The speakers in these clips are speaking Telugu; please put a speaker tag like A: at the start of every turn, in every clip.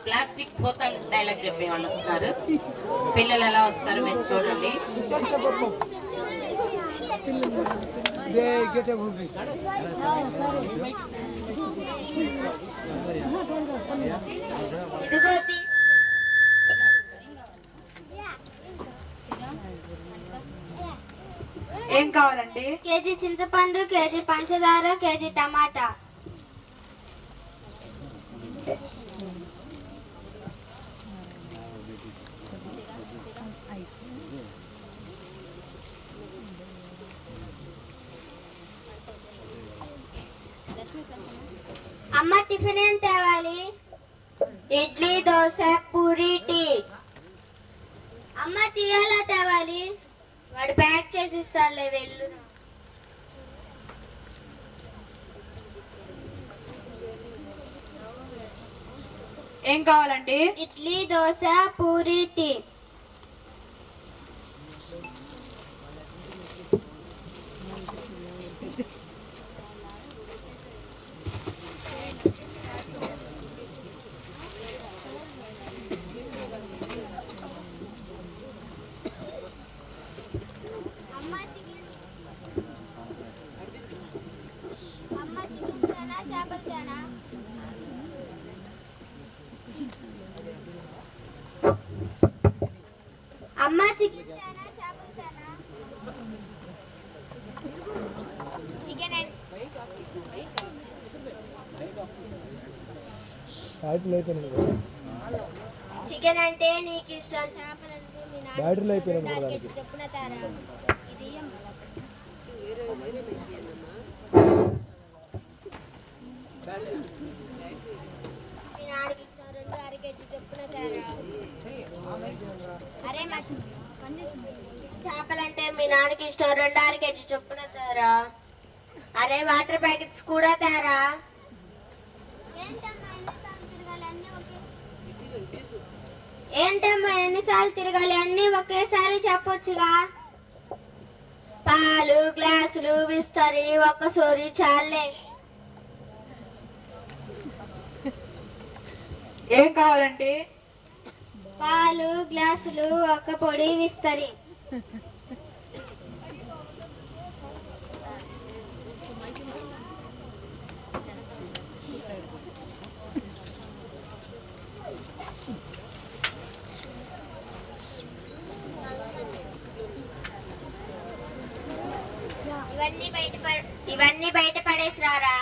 A: ప్లాస్టిక్ బోతల్ డైలాగ్ చెప్పే వాళ్ళు వస్తున్నారు. పిల్లలు ఎలా వస్తారు మీరు చూడండి.
B: ఏం కావాలండి?
C: కేజీ చింతపండు, కేజీ పంచదార, కేజీ టమాటా. అమ్మ టిఫిన్ ఏం తేవాలి? ఇడ్లీ, దోశ, పూరి, టీ. అమ్మ టీ ఎలా తేవాలి? వాడు ప్యాక్ చేసి ఇస్తాడులే, వెళ్ళు.
B: ఏం కావాలండి?
C: ఇడ్లీ, దోశ, పూరి, టీ. అమ్మ చికెన్ తేనా, చేపలు తేనా? చికెన్ అంటే నీకు ఇష్టం, చేపలంటే మీ నాన్న చెప్పున తారా. మీ నాన్నకి ఇష్టం, 2 అర కేజీ చెప్పున తారా. అరే చేపలంటే మీ నాన్నకి ఇష్టం, 2 అర కేజీ చొప్పున తేరా. అరే వాటర్ ప్యాకెట్స్ కూడా తేరా. ఏంటమ్మా ఎన్నిసార్లు తిరగాలి? అన్ని ఒకేసారి చెప్పొచ్చుగా. పాలు, గ్లాసులు, విస్తరి, ఒక సోరి చాలే.
B: ఏం కావాలండి?
C: పాలు, గ్లాసులు, ఒక పొడి, విస్తరి. ఇవన్నీ బయట పడేసిరారా.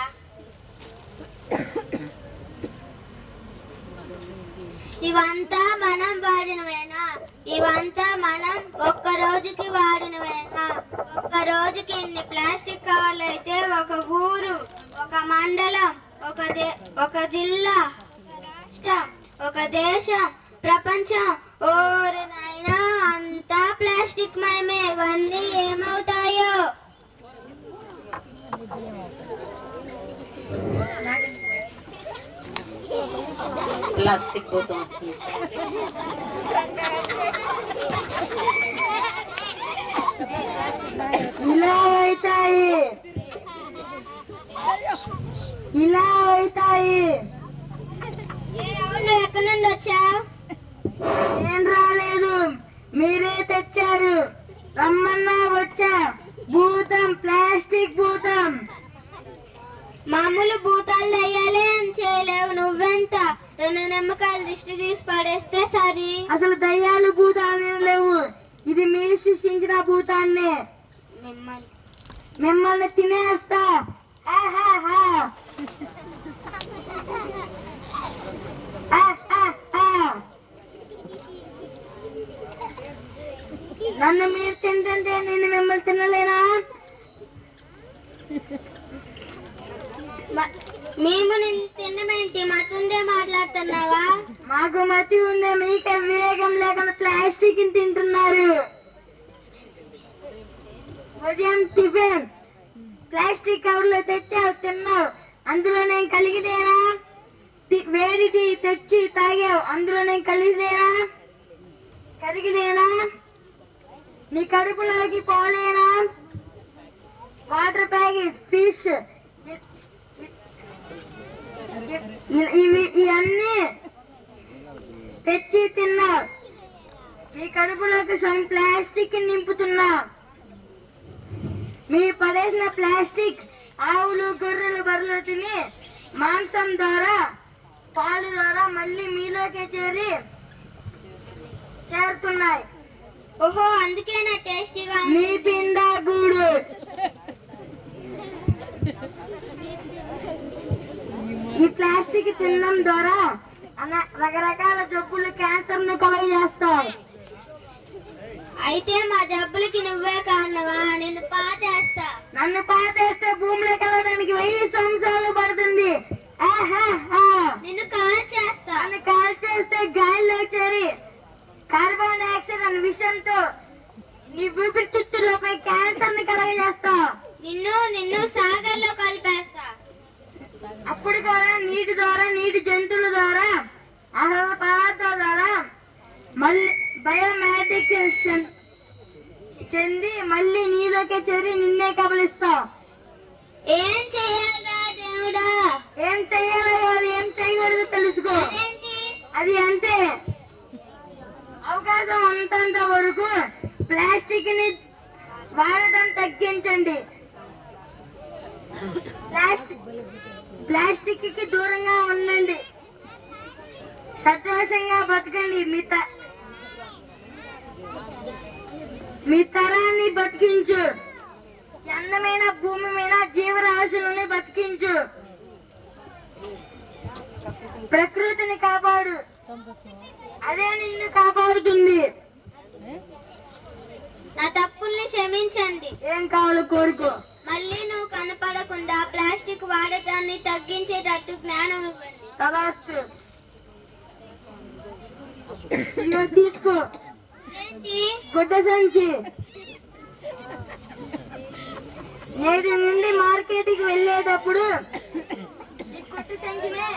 C: ఇవంతా మనం వాడినవేనా? ఇవంతా మనం ఒక్క రోజుకి వాడినవేనా? ఒక్క రోజుకి ఇన్ని ప్లాస్టిక్ కవర్లు అయితే ఒక ఊరు, ఒక మండలం, ఒక జిల్లా, ఒక రాష్ట్రం, ఒక దేశం, ప్రపంచం. ఓరి నాయనా, అంతా ప్లాస్టిక్ మయమే. ఇవన్నీ ఏమవుతాయో?
A: ప్లాస్టిక్ బోతం వస్తుంది.
C: ఇలా అవుతాయి, ఇలా అవుతాయి. ఎక్కడి నుండి వచ్చావు? నేను రాలేదు, మీరే తెచ్చారు. రమ్మన్నా వచ్చా. భూతం, ప్లాస్టిక్ భూతం. మామూలు భూతాలు దయ్యాలే అని చేయలేవు. నువ్వెంత 2 నిమ్మకాయలు దిష్టి తీసి పడేస్తే సరి. అసలు దయ్యాలు భూతాలు లేవు. ఇది మీరు సృష్టించిన భూతాన్ని. మిమ్మల్ని తినేస్తా. నన్ను మీరు తింటుంటే నేను మిమ్మల్ని తినలేనా? మేము నిన్ను తిన్నమేంటి? మతుందే మాట్లాడుతున్నావా? మాకు మతి ఉందే, మీకే వివేకం లేకుండా ప్లాస్టిక్ తింటున్నారు. ఉదయం టిఫిన్ ప్లాస్టిక్ కవర్లో తెచ్చావు, తిన్నావు. అందులో నేను కలిగిదేనా? వేడి టీ తెచ్చి తాగావు, అందులో నేను కలిగిదేనా? కరిగిదేనా? నీ కడుపులోకి పోలేనా? వాటర్ ప్యాకెట్, ఫిష్, ఇవన్నీ తెచ్చి తిన్నా. మీ కడుపులోకి సగం ప్లాస్టిక్ నింపుతున్నా. మీరు పడేసిన ప్లాస్టిక్ ఆవులు గొర్రెలు బర్రెలు తిని మాంసం ద్వారా పాలు ద్వారా మళ్ళీ మీలోకే చేరుతున్నాయి. ఓహో, అందుకేనా టేస్టీగా మీ పిండా గూడు. ఈ ప్లాస్టిక్ తినడం ద్వారా రకరకాల జబ్బులు క్యాన్సర్ ను కలుగజేస్తాయి. అయితే మా జబ్బులకి నువ్వే కారణమా? నన్ను పాతేస్తే భూమిలో కలవడానికి 1000 సంవత్సరాలు పడుతుంది. నన్ను కాల్ చేస్తే గాలిలో చేరి కార్బన్ డైఆక్సైడ్ అనే విషయంతో నీ ఊపిరితిత్తులపై క్యాన్సర్ ని కలగజేస్తా. నిన్ను సాగర్ లో కలిపేస్తా. అప్పుడు కూడా నీటి ద్వారా, నీటి జంతువుల ద్వారా, ఆహార పదార్థాల ద్వారా మళ్ళీ బయోమాటిక్ చెంది మళ్ళీ నీలోకే చేరి నిన్నే కబలిస్తా. ఏం చెయ్యాలరా దేవుడా? ఏం చెయ్యాలో కాదు, ఏం చేయకూడదు తెలుసుకో. అది అంతే. అవకాశం అంతంత వరకు ప్లాస్టిక్ ని వాడటం తగ్గించండి. ప్లాస్టిక్ కి దూరంగా ఉండండి. సంతోషంగా బతకండి. మీ తరాన్ని బతికించు. అందమైన భూమి మీద జీవరాశులని బతికించు. ప్రకృతిని కాపాడు, అదే నిన్ను కాపాడుతుంది. నా తప్పుల్ని క్షమించండి. ఏం కావాలో కోరుకో. మళ్ళీ నువ్వు కనపడకుండా ప్లాస్టిక్ వాడటాన్ని తగ్గించేటట్టు జ్ఞానం ఇవ్వండి. తదాస్తు. తీసుకో గుడ్డ సంచి. నేటి నుండి మార్కెట్ కి వెళ్ళేటప్పుడు ఈ గుడ్డ సంచినే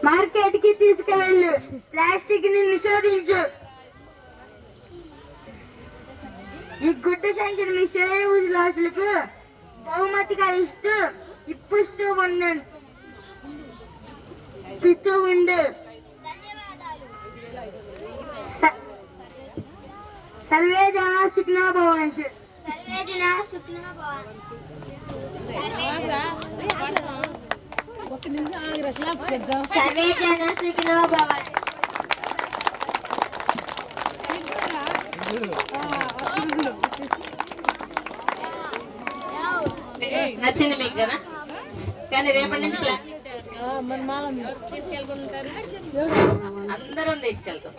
C: మార్కెట్ కి తీసుకువెళ్ళు. ప్లాస్టిక్ ని నిషేధించు. ఈ గుడ్డ సంచిని మీ శ్రేయోభిలాషులకు బహుమతిగా ఇప్పిస్తూ ఉండు. సర్వే జనా సుఖినో భవంతు. సర్వే జనా సుఖినో భవంతు. సర్వే జనా సుఖినో భవంతు.
A: నచ్చింది మీకు కదా? కానీ రేపటి నుంచి తీసుకెళ్ళుకుంటారు, అందరం తీసుకెళ్తాం.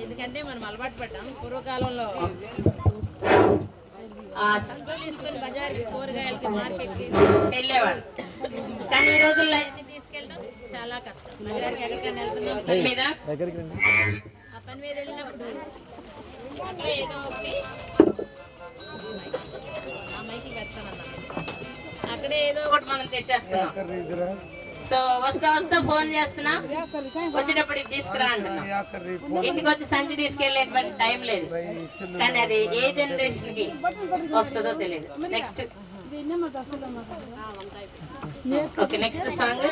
A: ఎందుకంటే మనం అలవాటు పడ్డాం. పూర్వకాలంలో తీసుకొని బజార్కి, కూరగాయలకి, మార్కెట్కి వెళ్ళేవాడు. కానీ ఈ రోజుల్లో తీసుకెళ్ళడం చాలా కష్టం. బజార్కి ఎక్కడికైనా వెళ్తున్నాం పని మీద, ఆ పని మీద వెళ్ళినప్పుడు ఏదో ఒకటి అక్కడే ఏదో ఒకటి మనం తెచ్చేస్తున్నాం. సో వస్తా ఫోన్ చేస్తున్నా, వచ్చేటప్పుడు ఇది తీసుకురా అంటున్నాం. ఇంటికి వచ్చి సంచి తీసుకెళ్లేటువంటి టైం లేదు. కానీ అది ఏ జనరేషన్ కి వస్తుందో తెలియదు. Next okay, next song.